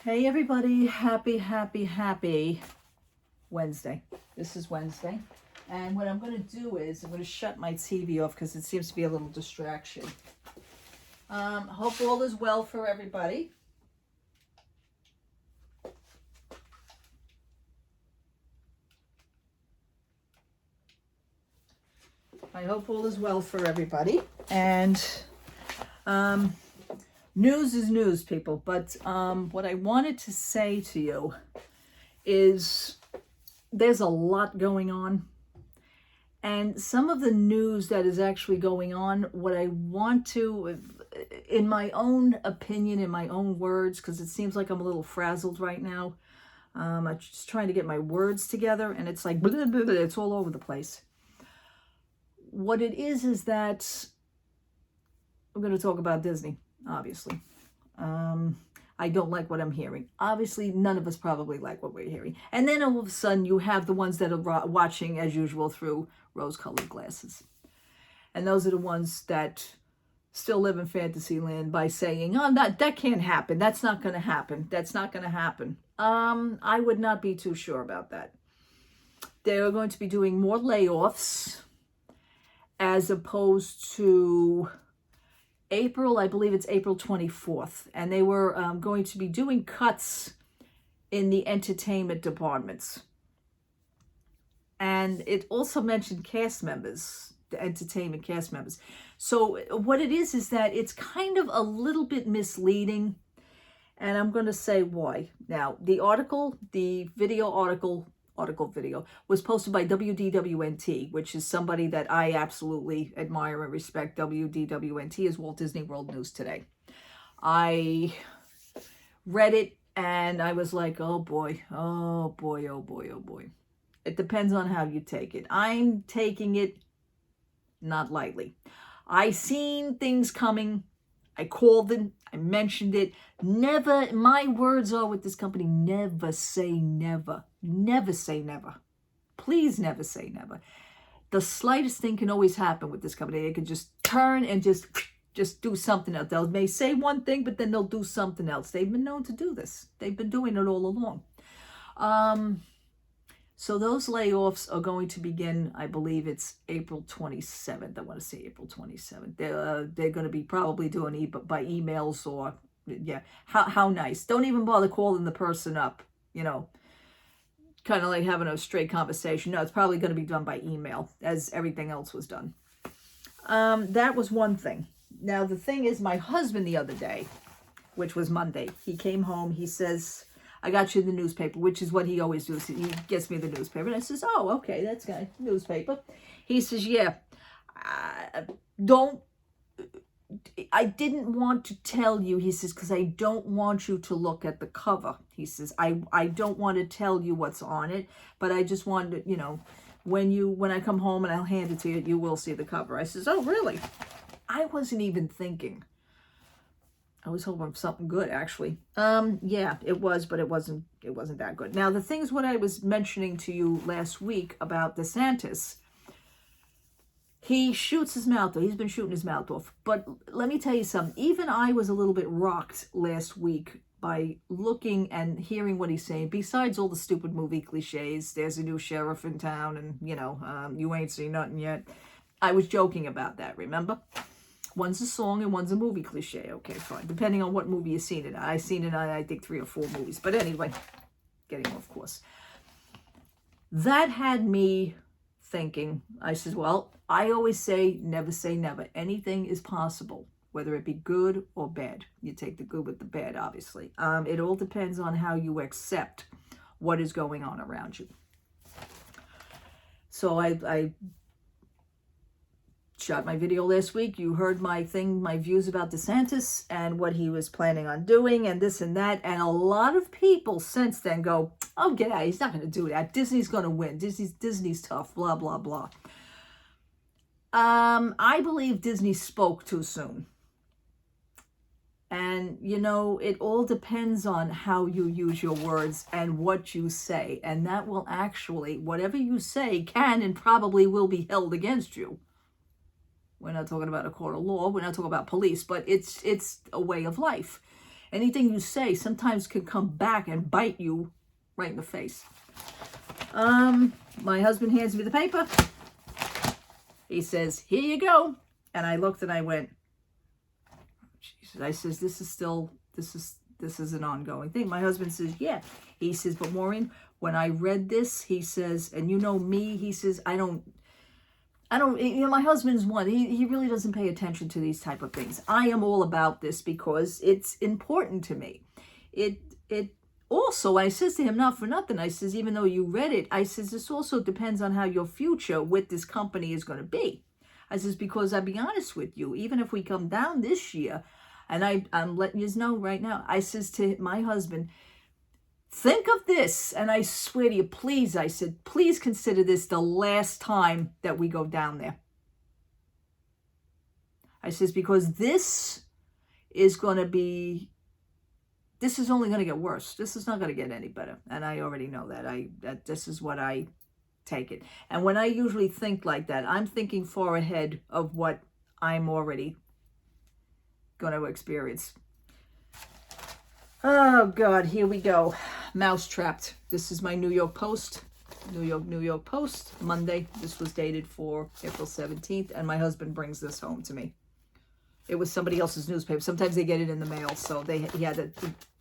Hey everybody, happy Wednesday. This is Wednesday. And what I'm going to do is I'm going to shut my TV off because it seems to be a little distraction. Hope all is well for everybody. I hope all is well for everybody. And news is news, people. But what I wanted to say to you is there's a lot going on. And some of the news that is actually going on, what I want to, in my own opinion, in my own words, because it seems like I'm a little frazzled right now. I'm just trying to get my words together, and it's like, blah, blah, blah, it's all over the place. What it is that I'm going to talk about Disney, obviously. I don't like what I'm hearing. Obviously, none of us probably like what we're hearing. And then all of a sudden, you have the ones that are watching, as usual, through rose-colored glasses. And those are the ones that still live in fantasy land by saying, oh, that can't happen. That's not going to happen. That's not going to happen. I would not be too sure about that. They are going to be doing more layoffs as opposed to April, I believe it's April 24th, and they were going to be doing cuts in the entertainment departments. And it also mentioned cast members, the entertainment cast members. So what it is that it's kind of a little bit misleading, and I'm going to say why. Now, the video was posted by WDWNT, which is somebody that I absolutely admire and respect. WDWNT is Walt Disney World News Today. I read it and I was like, oh boy. It depends on how you take it. I'm taking it not lightly. I seen things coming. I called it. I mentioned it. Never, my words are with this company, never say never. Never say never. Please never say never. The slightest thing can always happen with this company. They can just turn and just do something else. They may say one thing, but then they'll do something else. They've been known to do this. They've been doing it all along. So those layoffs are going to begin, I believe it's April 27th. I want to say April 27th. They're going to be probably doing by emails or, yeah. How nice. Don't even bother calling the person up, kind of like having a straight conversation. No, it's probably going to be done by email, as everything else was done. That was one thing. Now, the thing is, my husband the other day, which was Monday, he came home, he says, I got you the newspaper, which is what he always does. He gets me the newspaper. And I says, oh, okay, that's good. Newspaper. He says, yeah, I didn't want to tell you, he says, because I don't want you to look at the cover. He says, I don't want to tell you what's on it, but I just wanted to, when I come home and I'll hand it to you, you will see the cover. I says, oh, really? I wasn't even thinking. I was hoping for something good, actually. Yeah, it was, but it wasn't that good. Now, the thing is what I was mentioning to you last week about DeSantis. He shoots his mouth off. He's been shooting his mouth off. But let me tell you something. Even I was a little bit rocked last week by looking and hearing what he's saying. Besides all the stupid movie cliches, there's a new sheriff in town and, you ain't seen nothing yet. I was joking about that, remember? One's a song and one's a movie cliche. Okay, fine. Depending on what movie you've seen it. I've seen it on, I think, 3 or 4 movies. But anyway, getting off course. That had me thinking. I says, well, I always say never. Anything is possible, whether it be good or bad. You take the good with the bad, obviously. It all depends on how you accept what is going on around you. So I shot my video last week. You heard my views about DeSantis and what he was planning on doing and this and that. And a lot of people since then go, oh, get out. He's not going to do that. Disney's going to win. Disney's tough, blah, blah, blah. I believe Disney spoke too soon. And, it all depends on how you use your words and what you say. And that will actually, whatever you say can and probably will be held against you. We're not talking about a court of law. We're not talking about police, but it's a way of life. anything you say sometimes can come back and bite you right in the face. My husband hands me the paper. He says, here you go. And I looked and I went, Jesus. I says, this is an ongoing thing. My husband says, yeah. He says, but Maureen, when I read this, he says, and you know me, he says, I don't, my husband's one, he really doesn't pay attention to these type of things. I am all about this because it's important to me. It also, I says to him, not for nothing, I says, even though you read it, I says, this also depends on how your future with this company is going to be. I says, because I'll be honest with you, even if we come down this year, and I'm letting you know right now, I says to my husband, think of this, and I swear to you, please, I said, please consider this the last time that we go down there. I says, because this is only going to get worse. This is not going to get any better. And I already know that. This is what I take it. And when I usually think like that, I'm thinking far ahead of what I'm already going to experience. Oh, God, here we go. Mouse trapped. This is my New York Post. New York Post, Monday. This was dated for April 17th, and my husband brings this home to me. It was somebody else's newspaper. Sometimes they get it in the mail, so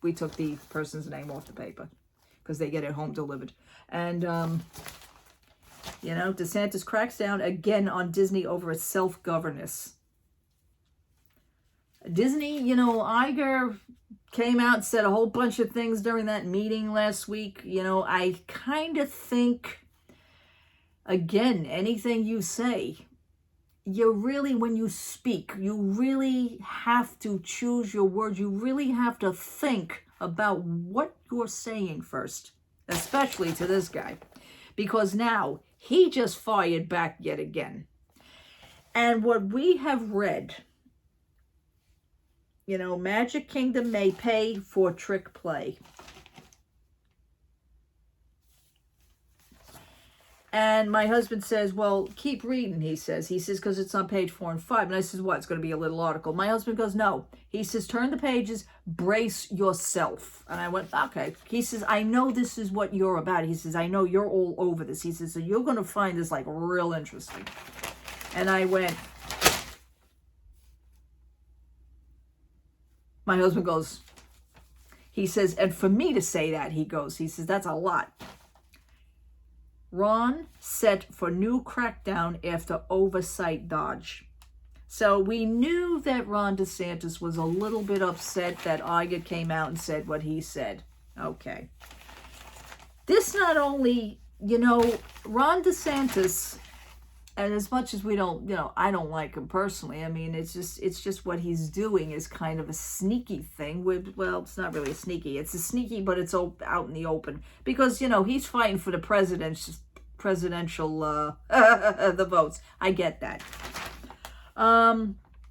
we took the person's name off the paper because they get it home delivered. And, DeSantis cracks down again on Disney over its self-governance. Disney, Iger came out and said a whole bunch of things during that meeting last week. I kind of think, again, anything you say, when you speak, you really have to choose your words. You really have to think about what you're saying first, especially to this guy, because now he just fired back yet again. And what we have read, Magic Kingdom may pay for trick play. And my husband says, well, keep reading, he says, because it's on page 4 and 5. And I says, what, it's going to be a little article. My husband goes, no. He says, turn the pages, brace yourself. And I went, okay. He says, I know this is what you're about. He says, I know you're all over this. He says, so you're going to find this real interesting. And I went, my husband goes, he says, and for me to say that, he says, that's a lot. Ron set for new crackdown after oversight dodge. So we knew that Ron DeSantis was a little bit upset that Iger came out and said what he said. Okay. This not only, Ron DeSantis, and as much as we don't, I don't like him personally. I mean, it's just what he's doing is kind of a sneaky thing. Well, it's not really a sneaky. It's a sneaky, but it's out in the open. Because, he's fighting for the presidential, the votes. I get that.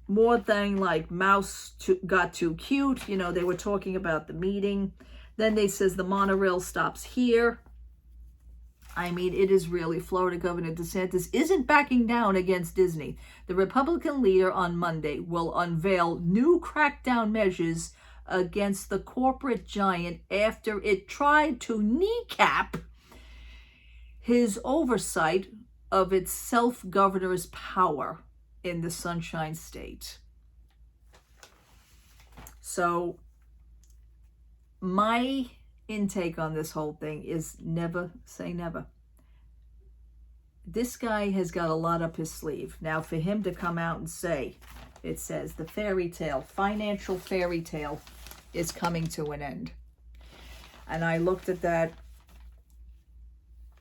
More thing like Mouse got too cute. They were talking about the meeting. Then they says the monorail stops here. I mean, it is really, Florida Governor DeSantis isn't backing down against Disney. The Republican leader on Monday will unveil new crackdown measures against the corporate giant after it tried to kneecap his oversight of its self-governor's power in the Sunshine State. So, my intake on this whole thing is never say never. This guy has got a lot up his sleeve. Now, for him to come out and say, it says the financial fairy tale is coming to an end. And I looked at that.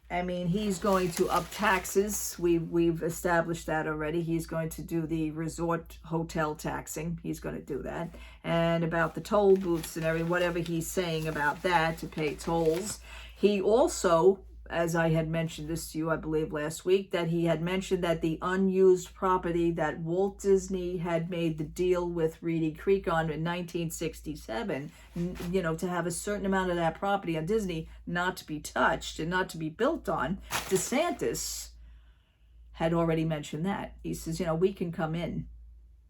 I mean, he's going to up taxes. We've established that already. He's going to do the resort hotel taxing. He's going to do that. And about the toll booths and whatever he's saying about that, to pay tolls. He also, as I had mentioned this to you, I believe last week, that he had mentioned that the unused property that Walt Disney had made the deal with Reedy Creek on in 1967, to have a certain amount of that property on Disney not to be touched and not to be built on. DeSantis had already mentioned that. He says, we can come in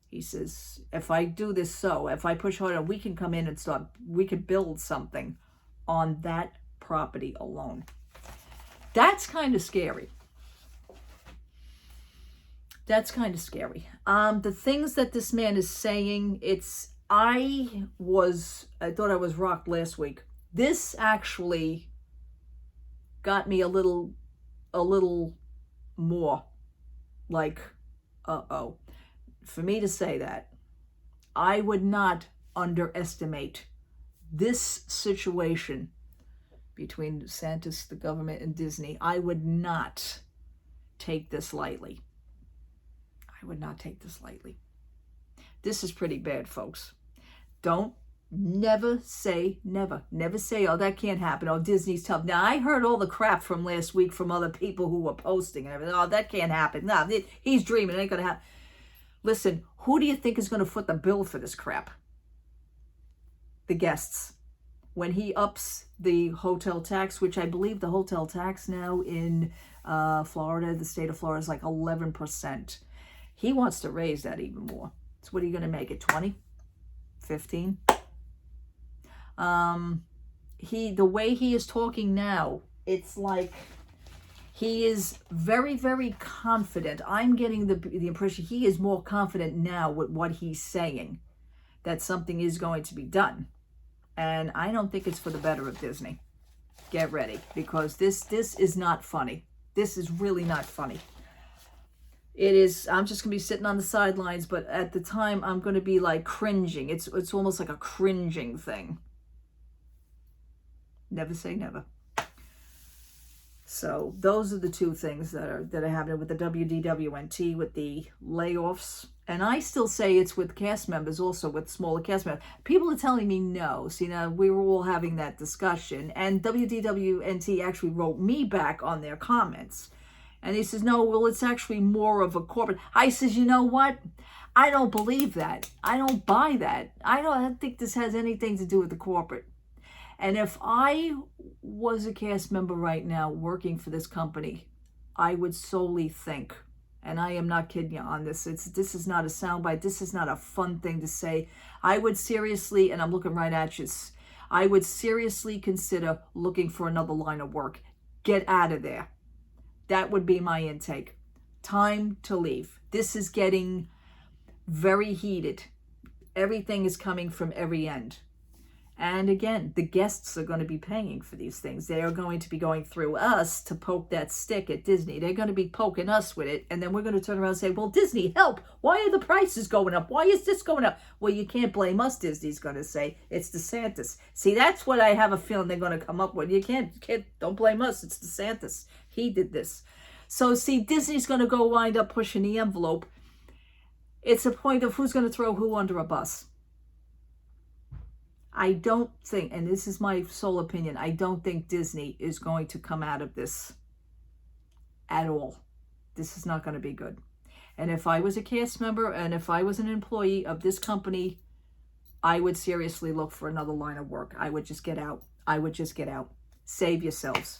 He says, if I do this, so if I push harder, we can come in and we could build something on that property alone. That's kind of scary. That's kind of scary. The things that this man is saying, I thought I was rocked last week. This actually got me a little more like, uh-oh. For me to say that, I would not underestimate this situation between DeSantis, the government, and Disney. I would not take this lightly. I would not take this lightly. This is pretty bad, folks. Never say never. Never say, oh, that can't happen. Oh, Disney's tough. Now, I heard all the crap from last week from other people who were posting and everything. Oh, that can't happen. No, he's dreaming. It ain't going to happen. Listen, who do you think is going to foot the bill for this crap? The guests. When he ups the hotel tax, which I believe the hotel tax now in Florida, the state of Florida, is like 11%. He wants to raise that even more. So what are you going to make it, 20? 15? The way he is talking now, it's like he is very, very confident. I'm getting the impression he is more confident now with what he's saying, that something is going to be done. And I don't think it's for the better of Disney. Get ready, because this is not funny. This is really not funny. It is, I'm just going to be sitting on the sidelines, but at the time, I'm going to be like cringing. It's almost like a cringing thing. Never say never. So those are the two things that are happening with the WDWNT, with the layoffs. And I still say it's with cast members also, with smaller cast members. People are telling me no. See, now we were all having that discussion. And WDWNT actually wrote me back on their comments. And he says, no, well, it's actually more of a corporate. I says, you know what? I don't believe that. I don't buy that. I don't think this has anything to do with the corporate. And if I was a cast member right now working for this company, I would solely think, and I am not kidding you on this, this is not a soundbite, this is not a fun thing to say. I would seriously, and I'm looking right at you, I would seriously consider looking for another line of work. Get out of there. That would be my intake. Time to leave. This is getting very heated. Everything is coming from every end. And again, the guests are going to be paying for these things. They are going to be going through us to poke that stick at Disney. They're going to be poking us with it. And then we're going to turn around and say, well, Disney, help. Why are the prices going up? Why is this going up? Well, you can't blame us, Disney's going to say. It's DeSantis. See, that's what I have a feeling they're going to come up with. You can't, don't blame us. It's DeSantis. He did this. So, see, Disney's going to wind up pushing the envelope. It's a point of who's going to throw who under a bus. I don't think, and this is my sole opinion, I don't think Disney is going to come out of this at all. This is not going to be good. And if I was a cast member and if I was an employee of this company, I would seriously look for another line of work. I would just get out. I would just get out. Save yourselves.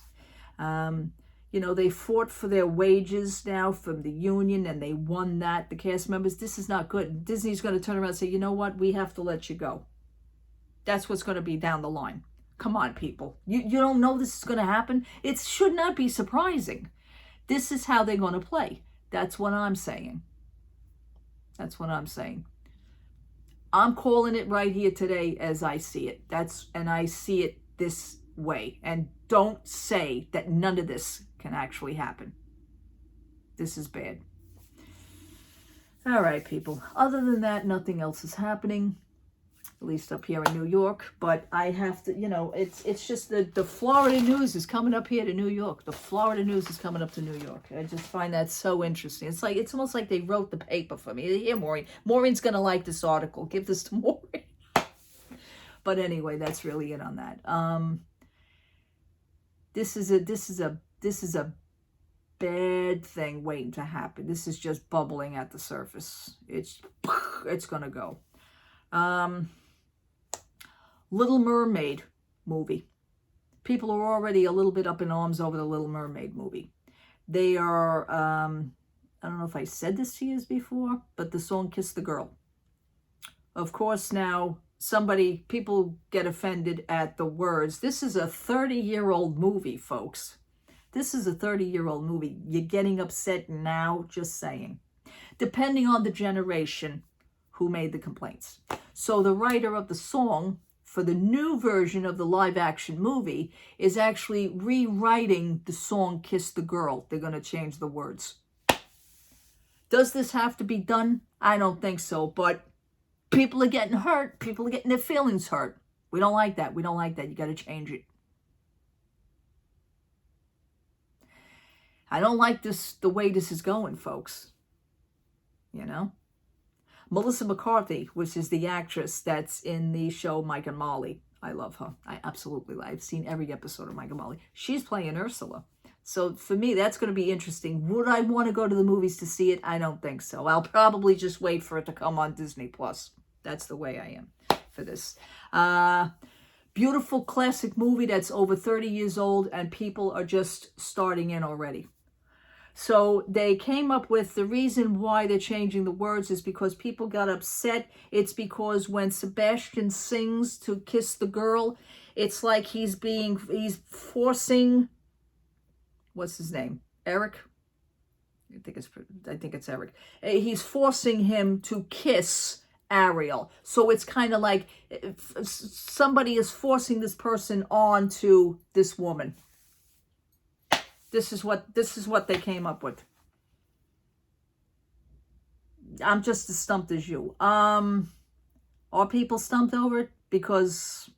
You know, they fought for their wages now from the union and they won that, the cast members. This is not good. Disney's going to turn around and say, you know what? We have to let you go. That's what's going to be down the line. Come on, people. You don't know this is going to happen? It should not be surprising. This is how they're going to play. That's what I'm saying. That's what I'm saying. I'm calling it right here today as I see it. And I see it this way. And don't say that none of this can actually happen. This is bad. All right, people. Other than that, nothing else is happening. At least up here in New York, but I have to, you know, it's just the Florida news is coming up here to New York. The Florida news is coming up to New York. I just find that so interesting. It's almost like they wrote the paper for me. Here, Maureen. Maureen's gonna like this article. Give this to Maureen. But anyway, that's really it on that. This is a bad thing waiting to happen. This is just bubbling at the surface. It's gonna go. Little Mermaid movie. People are already a little bit up in arms over the Little Mermaid movie. They are, I don't know if I said this to you before, but the song Kiss the Girl. Of course, now people get offended at the words. This is a 30-year-old movie, folks. This is a 30-year-old movie. You're getting upset now, just saying. Depending on the generation who made the complaints. So the writer of the song for the new version of the live-action movie is actually rewriting the song Kiss the Girl. They're going to change the words. Does this have to be done? I don't think so, but people are getting hurt. People are getting their feelings hurt. We don't like that. We don't like that. You got to change it. I don't like this, the way this is going, folks. You know? Melissa McCarthy, which is the actress that's in the show Mike and Molly. I love her. I absolutely love her. I've seen every episode of Mike and Molly. She's playing Ursula. So for me, that's going to be interesting. Would I want to go to the movies to see it? I don't think so. I'll probably just wait for it to come on Disney+. That's the way I am for this. Beautiful classic movie that's over 30 years old, and people are just starting in already. So they came up with the reason why they're changing the words is because people got upset. It's because when Sebastian sings to Kiss the Girl, it's like he's forcing, what's his name? Eric? I think it's Eric. He's forcing him to kiss Ariel. So it's kind of like somebody is forcing this person on to this woman. This is what they came up with. I'm just as stumped as you. Are people stumped over it? Because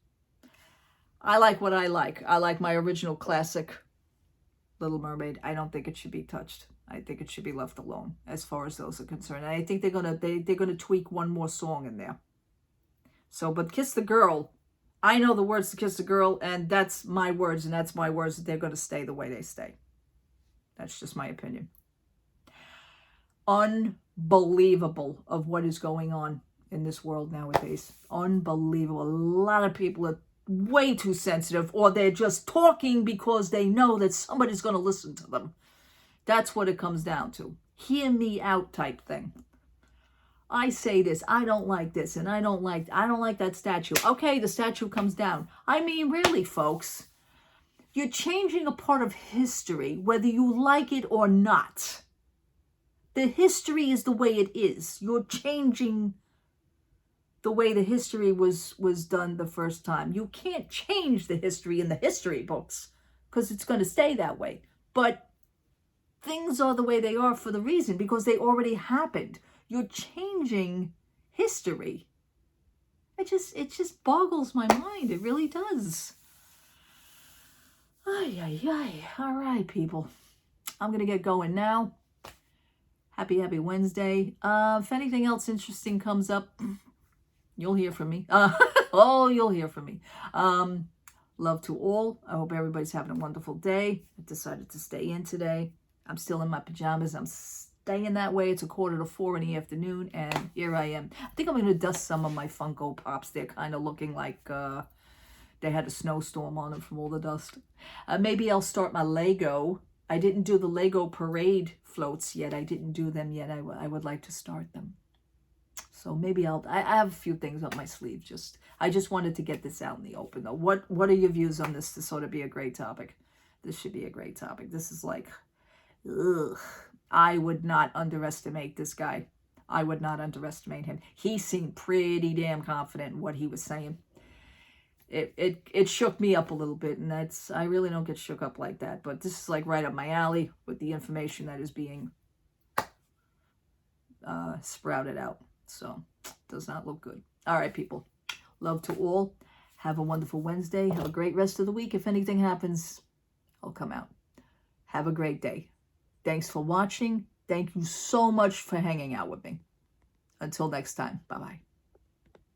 I like what I like. I like my original classic Little Mermaid. I don't think it should be touched. I think it should be left alone as far as those are concerned. And I think they're gonna tweak one more song in there. So, but Kiss the Girl, I know the words to Kiss the Girl, and that's my words, and that's my words that they're going to stay the way they stay. That's just my opinion. Unbelievable of what is going on in this world nowadays. Unbelievable. A lot of people are way too sensitive, or they're just talking because they know that somebody's going to listen to them. That's what it comes down to. Hear me out type thing. I say this, I don't like this, and I don't like that statue. Okay, the statue comes down. I mean, really, folks, you're changing a part of history, whether you like it or not. The history is the way it is. You're changing the way the history was done the first time. You can't change the history in the history books because it's going to stay that way. But things are the way they are for the reason, because they already happened. You're changing history. It just boggles my mind. It really does. Ay, ay, ay. All right, people. I'm going to get going now. Happy Wednesday. If anything else interesting comes up, you'll hear from me. You'll hear from me. Love to all. I hope everybody's having a wonderful day. I decided to stay in today. I'm still in my pajamas. I'm staying that way. It's 3:45 in the afternoon, and here I am. I think I'm going to dust some of my Funko Pops. They're kind of looking like they had a snowstorm on them from all the dust. Maybe I'll start my Lego. I didn't do the Lego parade floats yet. I didn't do them yet. I would like to start them. So maybe I have a few things up my sleeve. I just wanted to get this out in the open, though. What are your views on this to sort of be a great topic? This should be a great topic. This is like, ugh. I would not underestimate this guy. I would not underestimate him. He seemed pretty damn confident in what he was saying. It shook me up a little bit, and I really don't get shook up like that. But this is like right up my alley with the information that is being sprouted out. So, does not look good. All right, people. Love to all. Have a wonderful Wednesday. Have a great rest of the week. If anything happens, I'll come out. Have a great day. Thanks for watching. Thank you so much for hanging out with me. Until next time. Bye-bye.